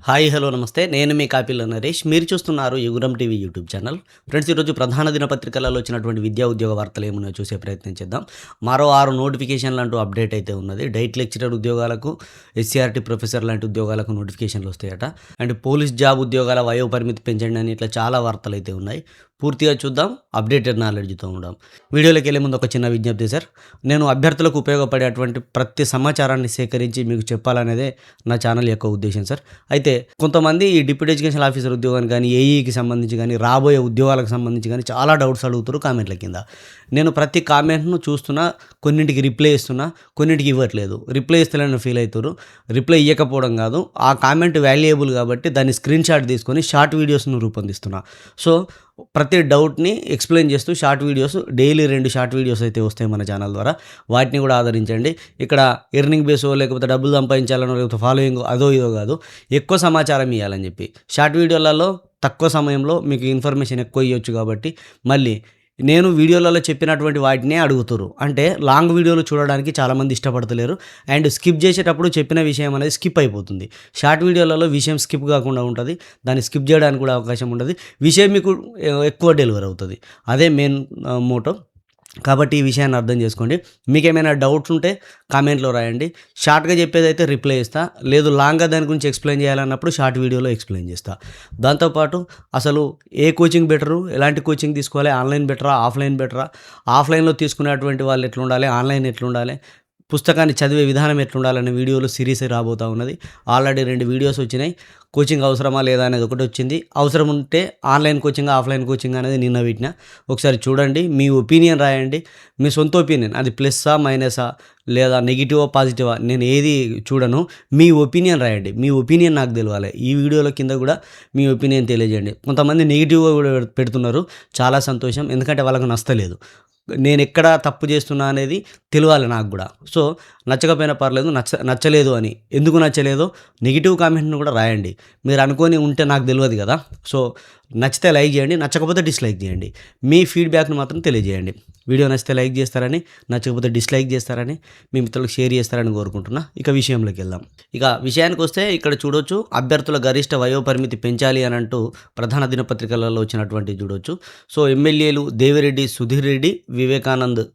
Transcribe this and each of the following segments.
Hi hello నమస్తే నేను మీ కాపీల నరేష్ మీరు చూస్తున్నారు యుగురం టీవీ యూట్యూబ్ ఛానల్. ఫ్రెండ్స్, ఈరోజు ప్రధాన దినపత్రికలలో వచ్చినటువంటి విద్యా ఉద్యోగ వార్తలు ఏమున్నాయో చూసే ప్రయత్నం చేద్దాం. మరో 6 నోటిఫికేషన్లు అంటూ అప్డేట్ అయితే ఉన్నది. డైట్ లెక్చరర్ ఉద్యోగాలకు, ఎస్సీఆర్టీ ప్రొఫెసర్ లాంటి ఉద్యోగాలకు నోటిఫికేషన్లు వస్తాయట. అండ్ పోలీస్ జాబ్ ఉద్యోగాల వయో పరిమితి పెంచండి అని ఇట్లా చాలా వార్తలు అయితే ఉన్నాయి. పూర్తిగా చూద్దాం, అప్డేటెడ్ నాలెడ్జ్తో ఉందాం. వీడియోలోకి వెళ్ళే ముందు ఒక చిన్న విజ్ఞప్తి సార్. నేను అభ్యర్థులకు ఉపయోగపడేటువంటి ప్రతి సమాచారాన్ని సేకరించి మీకు చెప్పాలనేదే నా ఛానల్ యొక్క ఉద్దేశం సార్. అయితే కొంతమంది ఈ డిప్యూటీ ఎడ్యుకేషన్ ఆఫీసర్ ఉద్యోగాన్ని కానీ, ఏఈకి సంబంధించి కానీ, రాబోయే ఉద్యోగాలకు సంబంధించి కానీ చాలా డౌట్స్ అడుగుతారు కామెంట్ల కింద. నేను ప్రతి కామెంట్ను చూస్తున్నా, కొన్నింటికి రిప్లై ఇస్తున్నా, కొన్నింటికి ఇవ్వట్లేదు. రిప్లై ఇస్తలేని ఫీల్ అవుతారు. రిప్లై ఇవ్వకపోవడం కాదు, ఆ కామెంట్ వాల్యుయబుల్ కాబట్టి దాన్ని స్క్రీన్ షాట్ తీసుకొని షార్ట్ వీడియోస్ను రూపొందిస్తున్నా. సో ప్రతి డౌట్ని ఎక్స్ప్లెయిన్ చేస్తూ short videos daily 2 short videos అయితే వస్తాయి మన ఛానల్ ద్వారా. వాటిని కూడా ఆదరించండి. ఇక్కడ ఎర్నింగ్ బేసో లేకపోతే డబ్బులు సంపాదించాలనో లేకపోతే ఫాలోయింగ్ అదో ఇదో కాదు, ఎక్కువ సమాచారం ఇవ్వాలని చెప్పి. షార్ట్ వీడియోలలో తక్కువ సమయంలో మీకు ఇన్ఫర్మేషన్ ఎక్కువ ఇవ్వచ్చు కాబట్టి మళ్ళీ నేను వీడియోలలో చెప్పినటువంటి వాటినే అడుగుతారు. అంటే లాంగ్ వీడియోలు చూడడానికి చాలామంది ఇష్టపడతలేరు. అండ్ స్కిప్ చేసేటప్పుడు చెప్పిన విషయం అనేది స్కిప్ అయిపోతుంది. షార్ట్ వీడియోలలో విషయం స్కిప్ కాకుండా ఉంటుంది. దాన్ని స్కిప్ చేయడానికి కూడా అవకాశం ఉంటుంది. విషయం మీకు ఎక్కువ డెలివర్ అవుతుంది. అదే మెయిన్ మోటో. కాబట్టి ఈ విషయాన్ని అర్థం చేసుకోండి. మీకేమైనా డౌట్స్ ఉంటే కామెంట్లో రాయండి. షార్ట్గా చెప్పేదైతే రిప్లై ఇస్తా, లేదు లాంగ్గా దాని గురించి ఎక్స్ప్లెయిన్ చేయాలన్నప్పుడు షార్ట్ వీడియోలో ఎక్స్ప్లెయిన్ చేస్తా. దాంతోపాటు అసలు ఏ కోచింగ్ బెటరు, ఎలాంటి కోచింగ్ తీసుకోవాలి, ఆన్లైన్ బెటరా, ఆఫ్లైన్ బెటరా, ఆఫ్లైన్లో తీసుకునేటువంటి వాళ్ళు ఎట్లుండాలి, ఆన్లైన్ ఎట్లుండాలి, పుస్తకాన్ని చదివే విధానం ఎట్లుండాలనే వీడియోలు సిరీస్ రాబోతూ ఉన్నది. ఆల్రెడీ 2 వీడియోస్ వచ్చినాయి. కోచింగ్ అవసరమా లేదా అనేది ఒకటి వచ్చింది. అవసరం ఉంటే ఆన్లైన్ కోచింగ్, ఆఫ్లైన్ కోచింగ్ అనేది నిన్న వీటిన ఒకసారి చూడండి. మీ ఒపీనియన్ రాయండి. మీ సొంత ఒపీనియన్, అది ప్లస్సా మైనసా లేదా నెగిటివా పాజిటివా, నేను ఏది చూడను. మీ ఒపీనియన్ రాయండి. మీ ఒపీనియన్ నాకు తెలియాలి. ఈ వీడియోల కింద కూడా మీ ఒపీనియన్ తెలియజేయండి. కొంతమంది నెగిటివ్గా కూడా పెడుతున్నారు. చాలా సంతోషం, ఎందుకంటే వాళ్ళకు నచ్చలేదు. నేను ఎక్కడ తప్పు చేస్తున్నా అనేది తెలియాలి నాకు కూడా. సో నచ్చకపోయినా పర్లేదు, నచ్చలేదు అని ఎందుకు నచ్చలేదో నెగిటివ్ కామెంట్ను కూడా రాయండి. మీరు అనుకొని ఉంటే నాకు తెలియదు కదా. సో నచ్చితే లైక్ చేయండి, నచ్చకపోతే డిస్లైక్ చేయండి. మీ ఫీడ్బ్యాక్ను మాత్రం తెలియజేయండి. వీడియో నచ్చితే లైక్ చేస్తారని, నచ్చకపోతే డిస్లైక్ చేస్తారని, మీ మిత్రులకు షేర్ చేస్తారని కోరుకుంటున్నా. ఇక విషయంలోకి వెళ్దాం. ఇక విషయానికి వస్తే ఇక్కడ చూడొచ్చు, అభ్యర్థుల గరిష్ట వయోపరిమితి పెంచాలి అని అంటూ ప్రధాన దినపత్రికలలో వచ్చినటువంటి చూడొచ్చు. సో ఎమ్మెల్యేలు దేవిరెడ్డి, సుధీర్ రెడ్డి, వివేకానంద్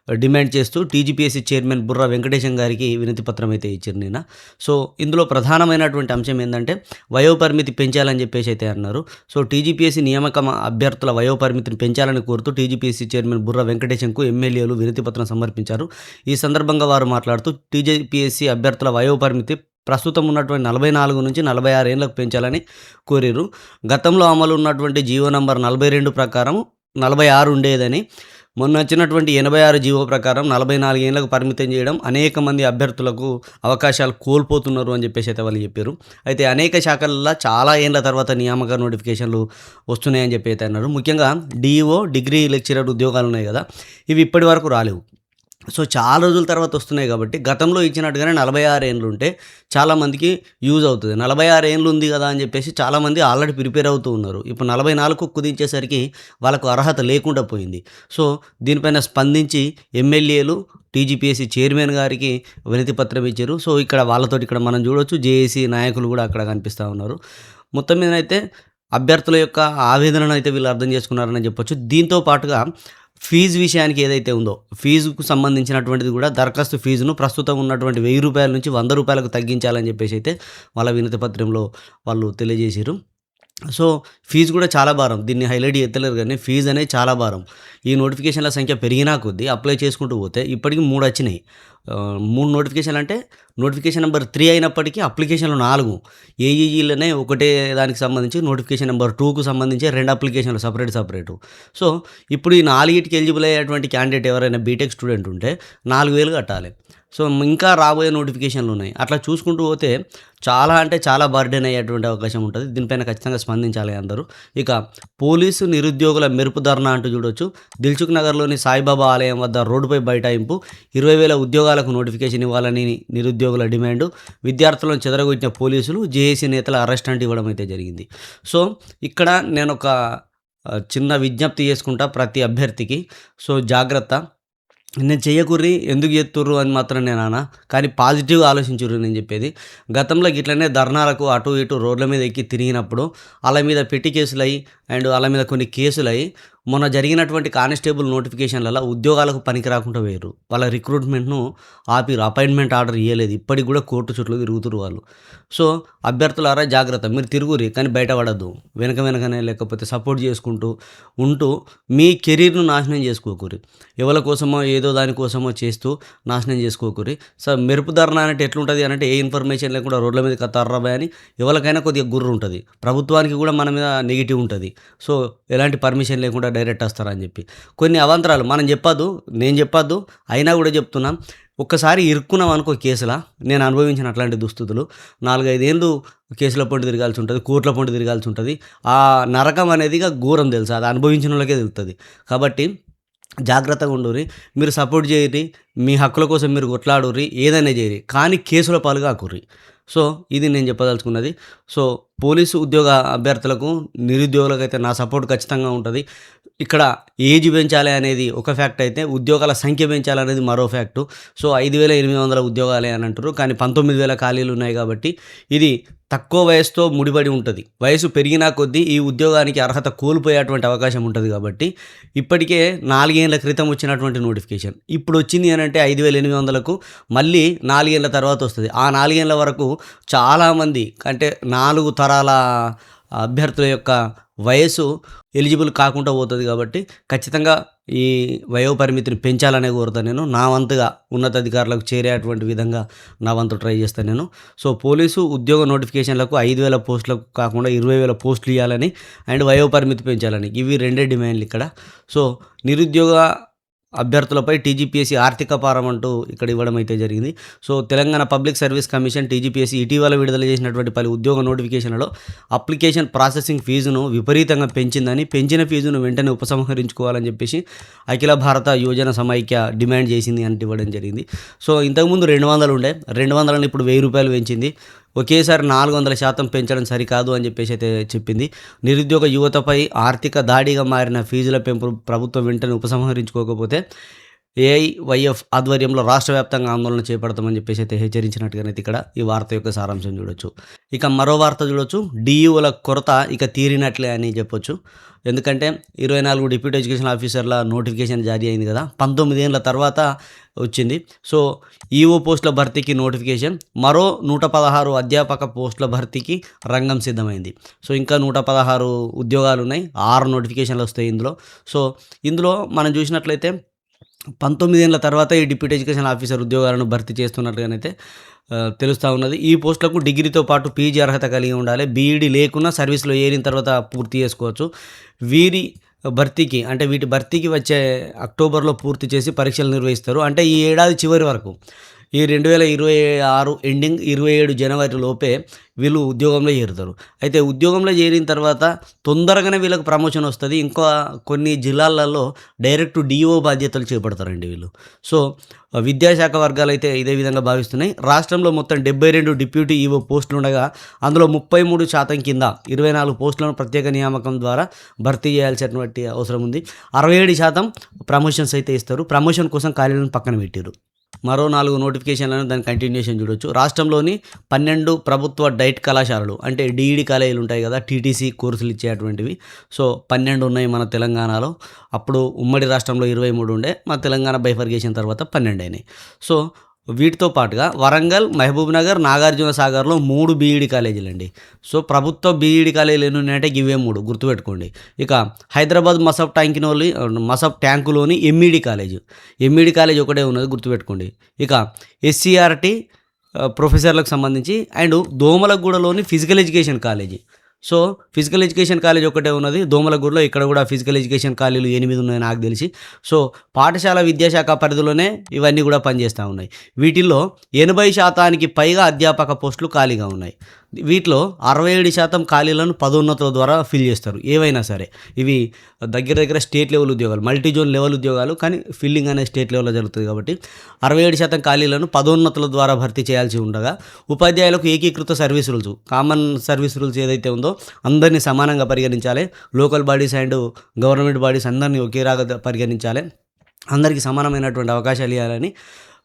డిమాండ్ చేస్తూ టీజీపీఎస్సీ చైర్మన్ బుర్రా వెంకటేశం గారికి వినతి పత్రం అయితే ఇచ్చారు నిన్న. సో ఇందులో ప్రధానమైనటువంటి అంశం ఏంటంటే వయోపరిమితి పెంచాలని చెప్పేసి అయితే అన్నారు. సో టీజీపీఎస్సీ నియామక అభ్యర్థుల వయోపరిమితిని పెంచాలని కోరుతూ టీజీపీఎస్సీ చైర్మన్ బుర్రా వెంకటేశంకు ఎమ్మెల్యేలు వినతి పత్రం సమర్పించారు. ఈ సందర్భంగా వారు మాట్లాడుతూ టీజీపీఎస్సీ అభ్యర్థుల వయోపరిమితి ప్రస్తుతం ఉన్నటువంటి 44 నుంచి 46 ఏళ్లకు పెంచాలని కోరారు. గతంలో అమలు ఉన్నటువంటి జీవో నంబర్ 42 ప్రకారం 46 ఉండేదని, మొన్న వచ్చినటువంటి 86 జీవో ప్రకారం 44 ఏళ్లకు పరిమితం చేయడం అనేక మంది అభ్యర్థులకు అవకాశాలు కోల్పోతున్నారు అని చెప్పేసి అయితే వాళ్ళు చెప్పారు. అయితే అనేక శాఖల్లో చాలా ఏళ్ల తర్వాత నియామక నోటిఫికేషన్లు వస్తున్నాయని చెప్పి అయితే అన్నారు. ముఖ్యంగా డిఓ, డిగ్రీ లెక్చరర్ ఉద్యోగాలు ఉన్నాయి కదా, ఇవి ఇప్పటి వరకు రాలేవు. సో చాలా రోజుల తర్వాత వస్తున్నాయి కాబట్టి గతంలో ఇచ్చినట్టుగానే 46 ఏళ్ళు ఉంటే చాలామందికి యూజ్ అవుతుంది. 46 ఏళ్ళు ఉంది కదా అని చెప్పేసి చాలామంది ఆల్రెడీ ప్రిపేర్ అవుతూ ఉన్నారు. ఇప్పుడు 44కు కుదించేసరికి వాళ్ళకు అర్హత లేకుండా పోయింది. సో దీనిపైన స్పందించి ఎమ్మెల్యేలు టీజీపీఎస్సీ చైర్మన్ గారికి వినతి పత్రం ఇచ్చారు. సో ఇక్కడ వాళ్ళతోటి ఇక్కడ మనం చూడొచ్చు, జేఏసీ నాయకులు కూడా అక్కడ కనిపిస్తూ ఉన్నారు. మొత్తం మీద అయితే అభ్యర్థుల యొక్క ఆవేదనను అయితే వీళ్ళు అర్థం చేసుకున్నారని చెప్పొచ్చు. దీంతో పాటుగా ఫీజు విషయానికి ఏదైతే ఉందో, ఫీజుకు సంబంధించినటువంటిది కూడా దరఖాస్తు ఫీజును ప్రస్తుతం ఉన్నటువంటి ₹1000 నుంచి ₹100 తగ్గించాలని చెప్పేసి అయితే వాళ్ళ వినతి పత్రంలో వాళ్ళు తెలియజేశారు. సో ఫీజు కూడా చాలా భారం. దీన్ని హైలైట్ చేస్తలేరు కానీ ఫీజు అనేది చాలా భారం. ఈ నోటిఫికేషన్ల సంఖ్య పెరిగినా కొద్దీ అప్లై చేసుకుంటూ పోతే ఇప్పటికి 3 వచ్చినాయి. 3 నోటిఫికేషన్లు అంటే నోటిఫికేషన్ నెంబర్ 3 అయినప్పటికీ అప్లికేషన్లు 4. ఏఈఈలోనే ఒకటే దానికి సంబంధించి నోటిఫికేషన్ నెంబర్ 2కు సంబంధించి 2 అప్లికేషన్లు సపరేటు. సో ఇప్పుడు ఈ 4కి ఎలిజిబుల్ అయ్యేటువంటి క్యాండిడేట్ ఎవరైనా బీటెక్ స్టూడెంట్ ఉంటే 4000 కట్టాలి. సో ఇంకా రాబోయే నోటిఫికేషన్లు ఉన్నాయి. అట్లా చూసుకుంటూ పోతే చాలా అంటే చాలా బర్డెన్ అయ్యేటువంటి అవకాశం ఉంటుంది. దీనిపైన ఖచ్చితంగా స్పందించాలి అందరూ. ఇక పోలీసు నిరుద్యోగుల మెరుపు ధర్నా అంటూ చూడొచ్చు. దిల్సుఖ్ నగర్లోని సాయిబాబా ఆలయం వద్ద రోడ్డుపై బైఠాయింపు, 20,000 ఉద్యోగాలకు నోటిఫికేషన్ ఇవ్వాలని నిరుద్యోగుల డిమాండు, విద్యార్థులను చెదరగొట్టిన పోలీసులు, జేఏసీ నేతల అరెస్ట్ అంటే ఇవ్వడం అయితే జరిగింది. సో ఇక్కడ నేను ఒక చిన్న విజ్ఞప్తి చేసుకుంటా ప్రతి అభ్యర్థికి. సో జాగ్రత్త. నేను చెయ్యకుర్రి ఎందుకు చేస్తుర్రు అని మాత్రం నేను అనా. కానీ పాజిటివ్‌గా ఆలోచించుర్రి నేను చెప్పేది. గతంలో గిట్లనే ధర్నాలకు అటు ఇటు రోడ్ల మీద ఎక్కి తిరిగినప్పుడు ఆళ్ళ మీద పెట్టి కేసులయ్యి ఆళ్ళ మీద కొన్ని కేసులయ్యి మొన్న జరిగినటువంటి కానిస్టేబుల్ నోటిఫికేషన్‌లల్ల ఉద్యోగాలకు పనికి రాకుండా పోయిర్రు. వాళ్ళ రిక్రూట్‌మెంట్‌ను ఆపిర్రు. అపాయింట్‌మెంట్ ఆర్డర్ ఇయ్యలేదు. ఇప్పటికి కూడా కోర్టు చుట్టూ తిరుగుతుర్రు వాళ్ళు. సో, అభ్యర్థులారా జాగ్రత్త. మీరు తిరుగుర్రి కానీ బయట పడొద్దు. వెనకనే లేకపోతే సపోర్ట్ చేసుకుంటూ ఉంటూ మీ కెరీర్‌ను నాశనం చేసుకోకుర్రి. ఎవల కోసమో ఏదో దానికోసమో చేస్తూ నాశనం చేసుకోకుర్రి. మెరుపు ధరణ అంటే ఎట్లుంటది అనంటే ఏ ఇన్ఫర్మేషన్ లేకుండా రోడ్ల మీదకి తర్రబాయ్ అని ఎవరికైనా కొద్దిగా గుర్రు ఉంటది. ప్రభుత్వానికి కూడా మన మీద నెగెటివ్ ఉంటది. సో, ఎలాంటి పర్మిషన్ లేకుండా డైరెక్ట్ వస్తారని చెప్పి. కొన్ని అవాంతరాలు మనం చెప్పొద్దు, నేను చెప్పొద్దు, అయినా కూడా చెప్తున్నా. ఒక్కసారి ఇరుక్కున్నాం అనుకో కేసులా, నేను అనుభవించిన అట్లాంటి దుస్థితులు 4, 5 ఏళ్ళు కేసుల పొంటి తిరగాల్సి ఉంటది. కోర్టుల పొంటి తిరగాల్సి ఉంటది. ఆ నరకం అనేది ఇగ ఘోరం తెలుసా. అది అనుభవించినోళ్ళకే తెలుస్తది. కాబట్టి జాగ్రత్తగా ఉండుర్రి. మీరు సపోర్ట్ చేయుర్రి. మీ హక్కుల కోసం మీరు కొట్లాడుర్రి. ఏదైనా చేయుర్రి. కానీ కేసుల పాలు కాకుర్రి. సో, ఇది నేను చెప్పదలుచుకున్నది. సో, పోలీసు ఉద్యోగ అభ్యర్థులకు, నిరుద్యోగులకైతే నా సపోర్ట్ ఖచ్చితంగా ఉంటది. ఇక్కడ ఏజ్ పెంచాలి అనేది ఒక ఫ్యాక్ట్ అయితే, ఉద్యోగాల సంఖ్య పెంచాలనేది మరో ఫ్యాక్టు. సో, 5,800 ఉద్యోగాలే అని అంటుర్రు. కానీ 19,000 ఖాళీలు ఉన్నాయి కాబట్టి ఇది తక్కువ వయసుతో ముడిపడి ఉంటది. వయసు పెరిగినా కొద్దీ ఈ ఉద్యోగానికి అర్హత కోల్పోయేటువంటి అవకాశం ఉంటది కాబట్టి, ఇప్పటికే 4 ఏళ్ల క్రితం వచ్చినటువంటి నోటిఫికేషన్ ఇప్పుడు వచ్చింది అనంటే 5,800కు మళ్ళీ 4 ఏళ్ల తర్వాత వస్తది. ఆ 4 ఏళ్ల వరకు చాలామంది అంటే 4 తరాల అభ్యర్థుల యొక్క వయస్సు ఎలిజిబుల్ కాకుండా పోతది కాబట్టి, ఖచ్చితంగా ఈ వయోపరిమితిని పెంచాలనే కోరుతాను నేను. నా వంతుగా ఉన్నతాధికారులకు చేరేటువంటి విధంగా నా వంతు ట్రై చేస్తాను నేను. సో, పోలీసు ఉద్యోగ నోటిఫికేషన్లకు 5,000 పోస్టులకు కాకుండా 20,000 పోస్టులు ఇయ్యాలని అండ్ వయోపరిమితి పెంచాలని ఇవి రెండే డిమాండ్లు ఇక్కడ. సో, నిరుద్యోగ అభ్యర్థులపై టీజీపీఎస్సీ ఆర్థిక భారం అంటూ ఇక్కడ ఇవ్వడం అయితే జరిగింది. So, Telangana public service commission TGPSC ఇటీవల విడుదల చేసినటువంటి పలు ఉద్యోగ నోటిఫికేషన్లలో అప్లికేషన్ ప్రాసెసింగ్ ఫీజును విపరీతంగా పెంచిందని, పెంచిన ఫీజును వెంటనే ఉపసంహరించుకోవాలని చెప్పేసి అఖిల భారత యువజన సమైక్య డిమాండ్ చేసింది అంటే ఇవ్వడం జరిగింది. సో, ఇంతకుముందు 200 ఉండే 200ని ఇప్పుడు ₹1000 పెంచింది. ఒకేసారి 400% పెంచడం సరికాదు అని చెప్పేసి అయితే చెప్పింది. నిరుద్యోగ యువతపై ఆర్థిక దాడిగా మారిన ఫీజుల పెంపు ప్రభుత్వం వెంటనే ఉపసంహరించుకోకపోతే ఏఐవైఎఫ్ ఆధ్వర్యంలో రాష్ట్ర వ్యాప్తంగా ఆందోళన చేపడతామని చెప్పేసి అయితే హెచ్చరించినట్టుగానైతే ఇక్కడ ఈ వార్త యొక్క సారాంశం చూడొచ్చు. ఇక మరో వార్త చూడొచ్చు. డిఈఓల కొరత ఇక తీరినట్లే అని చెప్పొచ్చు. ఎందుకంటే 24 డిప్యూటీ ఎడ్యుకేషన్ ఆఫీసర్ల నోటిఫికేషన్ జారీ అయింది కదా, 19 ఏళ్ల తర్వాత వచ్చింది. సో, ఈఓ పోస్టుల భర్తీకి నోటిఫికేషన్, మరో 116 అధ్యాపక పోస్టుల భర్తీకి రంగం సిద్ధమైంది. సో, ఇంకా 116 ఉద్యోగాలు ఉన్నాయి. 6 నోటిఫికేషన్లు వస్తాయి ఇందులో. సో, ఇందులో మనం చూసినట్లయితే 19 ఏళ్ల తర్వాత ఈ డిప్యూటీ ఎడ్యుకేషన్ ఆఫీసర్ ఉద్యోగాలను భర్తీ చేస్తున్నట్టుగానైతే తెలుస్తూ ఉన్నది. ఈ పోస్టులకు డిగ్రీతో పాటు పీజీ అర్హత కలిగి ఉండాలి. బీఈడీ లేకున్నా సర్వీస్లో ఏరిన తర్వాత పూర్తి చేసుకోవచ్చు. వీరి భర్తీకి అంటే వీటి భర్తీకి వచ్చే అక్టోబర్లో పూర్తి చేసి పరీక్షలు నిర్వహిస్తారు. అంటే ఈ ఏడాది చివరి వరకు, ఈ 2026 ఎండింగ్ 27 జనవరి లోపే వీళ్ళు ఉద్యోగంలో చేరుతారు. అయితే ఉద్యోగంలో చేరిన తర్వాత తొందరగానే వీళ్ళకి ప్రమోషన్ వస్తుంది. ఇంకా కొన్ని జిల్లాలలో డైరెక్ట్ డిఓ బాధ్యతలు చేపడతారండి వీళ్ళు. సో, విద్యాశాఖ వర్గాలు అయితే ఇదే విధంగా భావిస్తున్నాయి. రాష్ట్రంలో మొత్తం 72 డిప్యూటీ ఈఓ పోస్టులు ఉండగా అందులో 33% కింద 24 పోస్టులను ప్రత్యేక నియామకం ద్వారా భర్తీ చేయాల్సినటువంటి అవసరం ఉంది. 67% ప్రమోషన్స్ అయితే ఇస్తారు. ప్రమోషన్ కోసం ఖాళీలను పక్కన పెట్టారు. మరో 4 నోటిఫికేషన్లను దాని కంటిన్యూషన్ చూడొచ్చు. రాష్ట్రంలోని 12 ప్రభుత్వ డైట్ కళాశాలలు అంటే డీఈడీ కాలేజీలు ఉంటాయి కదా, టీటీసీ కోర్సులు ఇచ్చేటువంటివి. సో, 12 ఉన్నాయి మన తెలంగాణలో. అప్పుడు ఉమ్మడి రాష్ట్రంలో 23 ఉండే, మన తెలంగాణ బైఫర్కేషన్ తర్వాత 12 అయినాయి. సో, వీటితో పాటుగా వరంగల్, మహబూబ్నగర్, నాగార్జున సాగర్లో 3 బీఈడీ కాలేజీలండి. సో, ప్రభుత్వ బీఈడీ కాలేజీలు ఎన్ని ఉన్నాయంటే ఇవే 3 గుర్తుపెట్టుకోండి. ఇక హైదరాబాద్ మసఫ్ ట్యాంకులోని ఎంఈడీ కాలేజ్ ఒకటే ఉన్నది గుర్తుపెట్టుకోండి. ఇక ఎస్సీఆర్టీ ప్రొఫెసర్లకు సంబంధించి అండ్ దోమలగూడలోని physical education college. So, physical education college ఒకటే ఉన్నది దోమలగూడలో. ఇక్కడ కూడా ఫిజికల్ ఎడ్యుకేషన్ కాలేజీలు 8 ఉన్నాయి నాకు తెలిసి. సో, పాఠశాల విద్యాశాఖ పరిధిలోనే ఇవన్నీ కూడా పనిచేస్తూ ఉన్నాయి. వీటిల్లో 80% పైగా అధ్యాపక పోస్టులు ఖాళీగా ఉన్నాయి. వీటిలో 67% ఖాళీలను పదోన్నతుల ద్వారా ఫిల్ చేస్తారు. ఏవైనా సరే ఇవి దగ్గర స్టేట్ లెవెల్ ఉద్యోగాలు, మల్టీ జోన్ లెవెల్ ఉద్యోగాలు, కానీ ఫిల్లింగ్ అనేది స్టేట్ లెవెల్లో జరుగుతుంది కాబట్టి 67% ఖాళీలను పదోన్నతుల ద్వారా భర్తీ చేయాల్సి ఉండగా, ఉపాధ్యాయులకు ఏకీకృత service rules, common service rules ఏదైతే ఉందో అందరినీ సమానంగా పరిగణించాలి. Local bodies and government bodies అందరినీ ఒకేలాగా పరిగణించాలి. అందరికీ సమానమైనటువంటి అవకాశాలు ఇవ్వాలని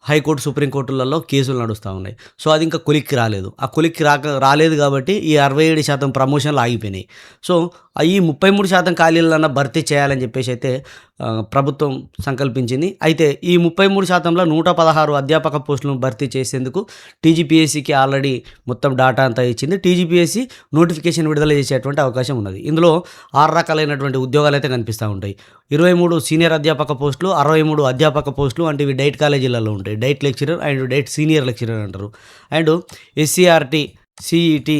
హైకోర్టు, సుప్రీంకోర్టులలో కేసులు నడుస్తూ ఉన్నాయి. సో, అది ఇంకా కొలిక్కి రాలేదు. ఆ కొలిక్కి రాలేదు కాబట్టి ఈ 67% ప్రమోషన్లు ఆగిపోయినాయి. సో, ఈ 33% ఖాళీలన్నా భర్తీ చేయాలని చెప్పేసి అయితే ప్రభుత్వం సంకల్పించింది. అయితే ఈ 33%లో 116 అధ్యాపక పోస్టులను భర్తీ చేసేందుకు టీజీపీఎస్సీకి ఆల్రెడీ మొత్తం డాటా అంతా ఇచ్చింది. టీజీపీఎస్సీ నోటిఫికేషన్ విడుదల చేసేటువంటి అవకాశం ఉన్నది. ఇందులో 6 రకాలైనటువంటి ఉద్యోగాలు అయితే కనిపిస్తూ ఉంటాయి. 23 సీనియర్ అధ్యాపక పోస్టులు, 63 అధ్యాపక పోస్టులు అంటే ఇవి డైట్ కాలేజీలలో ఉంటాయి. Diet lecturer and diet senior lecturer అంటారు. అండ్ ఎస్సీఆర్టీ, సిఈటీ,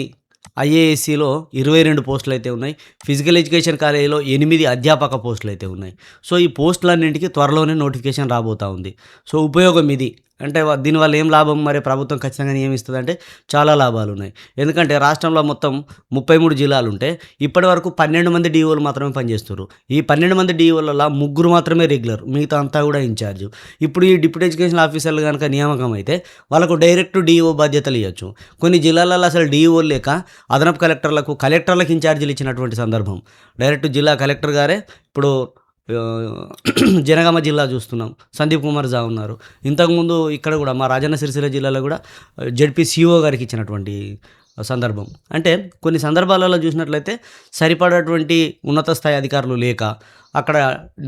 ఐఏఎస్సిలో 22 పోస్టులు అయితే ఉన్నాయి. ఫిజికల్ ఎడ్యుకేషన్ కాలేజీలో 8 అధ్యాపక పోస్టులు అయితే ఉన్నాయి. సో, ఈ పోస్టులన్నింటికి త్వరలోనే నోటిఫికేషన్ రాబోతూ ఉంది. సో, ఉపయోగం ఇది. అంటే దీనివల్ల ఏం లాభం, మరి ప్రభుత్వం ఖచ్చితంగా నియమిస్తుందంటే చాలా లాభాలు ఉన్నాయి. ఎందుకంటే రాష్ట్రంలో మొత్తం 33 జిల్లాలు ఉంటే ఇప్పటి వరకు 12 మంది డీఓలు మాత్రమే పనిచేస్తున్నారు. ఈ 12 మంది డీఓలలో 3 మాత్రమే రెగ్యులర్, మిగతా అంతా కూడా ఇన్ఛార్జ్. ఇప్పుడు ఈ డిప్యూటీ ఎడ్యుకేషన్ ఆఫీసర్లు కనుక నియామకం అయితే వాళ్ళకు డైరెక్ట్ డీఓ బాధ్యతలు ఇవ్వచ్చు. కొన్ని జిల్లాలలో అసలు డీఓలు లేక అదనపు కలెక్టర్లకు ఇన్ఛార్జీలు ఇచ్చినటువంటి సందర్భం. డైరెక్ట్ జిల్లా కలెక్టర్ గారే ఇప్పుడు జనగామ జిల్లా చూస్తున్నాం, సందీప్ కుమార్ జా ఉన్నారు. ఇంతకుముందు ఇక్కడ కూడా మా రాజన్న సిరిసిల్ల జిల్లాలో కూడా జెడ్పీ సిఓ గారికి ఇచ్చినటువంటి సందర్భం. అంటే కొన్ని సందర్భాలలో చూసినట్లయితే సరిపడేటువంటి ఉన్నత స్థాయి అధికారులు లేక అక్కడ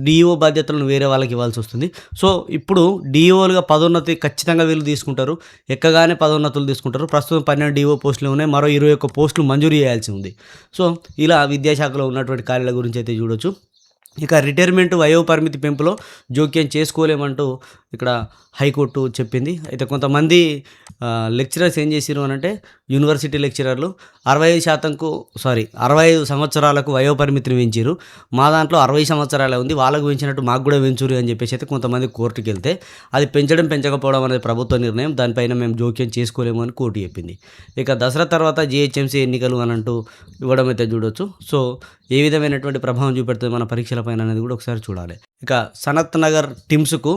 డిఓ బాధ్యతలను వేరే వాళ్ళకి ఇవ్వాల్సి వస్తుంది. సో, ఇప్పుడు డిఓలుగా పదోన్నతి ఖచ్చితంగా వీళ్ళు తీసుకుంటారు. ఎక్కగానే పదోన్నతులు తీసుకుంటారు. ప్రస్తుతం 12 డిఓ పోస్టులు ఉన్నాయి. మరో 21 పోస్టులు మంజూరు చేయాల్సి ఉంది. సో, ఇలా విద్యాశాఖలో ఉన్నటువంటి ఖాళీల గురించి అయితే చూడొచ్చు. ఇక రిటైర్మెంట్ వయోపరిమితి పెంపులో జోక్యం చేసుకోలేమంటూ ఇక్కడ హైకోర్టు చెప్పింది. అయితే కొంతమంది లెక్చరర్స్ ఏం చేసిరు అని అంటే యూనివర్సిటీ లెక్చరర్లు 65 సంవత్సరాలకు వయోపరిమితిని పెంచారు. మా దాంట్లో 60 సంవత్సరాలే ఉంది, వాళ్ళకు పెంచినట్టు మాకు కూడా పెంచురు అని చెప్పేసి అయితే కొంతమంది కోర్టుకి వెళ్తే అది పెంచకపోవడం అనేది ప్రభుత్వ నిర్ణయం, దానిపైన మేము జోక్యం చేసుకోలేము అని కోర్టు చెప్పింది. ఇక దసరా తర్వాత జీహెచ్ఎంసీ ఎన్నికలు అని అంటూ ఇవ్వడం అయితే చూడొచ్చు. సో, ఏ విధమైనటువంటి ప్రభావం చూపెడుతుంది మన పరీక్షలపైన అనేది కూడా ఒకసారి చూడాలి. ఇక సనత్ నగర్ టిమ్స్కు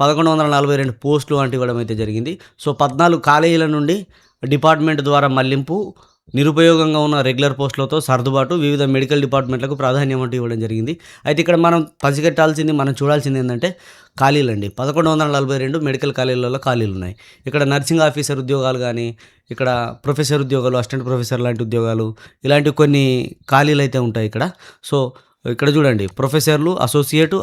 1142 పోస్టులు అంటే ఇవ్వడం అయితే జరిగింది. సో, 14 కాలేజీల నుండి డిపార్ట్మెంట్ ద్వారా మళ్లింపు, నిరుపయోగంగా ఉన్న రెగ్యులర్ పోస్టులతో సర్దుబాటు, వివిధ మెడికల్ డిపార్ట్మెంట్లకు ప్రాధాన్యం అంటూ ఇవ్వడం జరిగింది. అయితే ఇక్కడ మనం పసిగట్టాల్సింది, మనం చూడాల్సింది ఏంటంటే ఖాళీలండి. 1142 మెడికల్ కాలేజీలలో ఖాళీలు ఉన్నాయి. ఇక్కడ నర్సింగ్ ఆఫీసర్ ఉద్యోగాలు కానీ, ఇక్కడ ప్రొఫెసర్ ఉద్యోగాలు, అసిస్టెంట్ ప్రొఫెసర్ లాంటి ఉద్యోగాలు, ఇలాంటి కొన్ని ఖాళీలు అయితే ఉంటాయి ఇక్కడ. సో, ఇక్కడ చూడండి, ప్రొఫెసర్లు,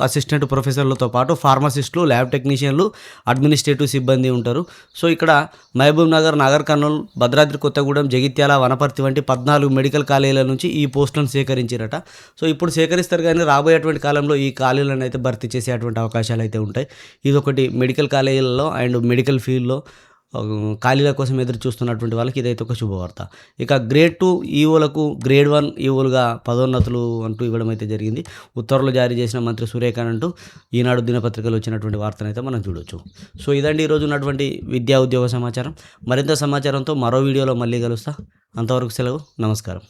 అసిస్టెంట్ ప్రొఫెసర్లతో పాటు ఫార్మసిస్టులు, ల్యాబ్ టెక్నీషియన్లు, అడ్మినిస్ట్రేటివ్ సిబ్బంది ఉంటారు. సో, ఇక్కడ మహబూబ్ నగర్, నాగర్ కర్నూల్, భద్రాద్రి కొత్తగూడెం, జగిత్యాల, వనపర్తి వంటి 14 మెడికల్ కాలేజీల నుంచి ఈ పోస్టులను సేకరించారట. సో, ఇప్పుడు సేకరిస్తారు కానీ రాబోయేటువంటి కాలంలో ఈ ఖాళీలను అయితే భర్తీ చేసేటువంటి అవకాశాలు అయితే ఉంటాయి. ఇదొకటి మెడికల్ కాలేజీలలో అండ్ మెడికల్ ఫీల్డ్లో ఖాళీల కోసం ఎదురు చూస్తున్నటువంటి వాళ్ళకి ఇదైతే ఒక శుభవార్త. ఇక గ్రేడ్ 2 ఈఓలకు గ్రేడ్ 1 ఈఓలుగా పదోన్నతులు అంటూ ఇవ్వడం అయితే జరిగింది. ఉత్తర్వులు జారీ చేసిన మంత్రి సూర్యకాంత్ అంటూ ఈనాడు దినపత్రికలో వచ్చినటువంటి వార్తనైతే మనం చూడొచ్చు. సో, ఇదండి ఈరోజు ఉన్నటువంటి విద్యా ఉద్యోగ సమాచారం. మరింత సమాచారంతో మరో వీడియోలో మళ్ళీ కలుస్తా. అంతవరకు సెలవు. నమస్కారం.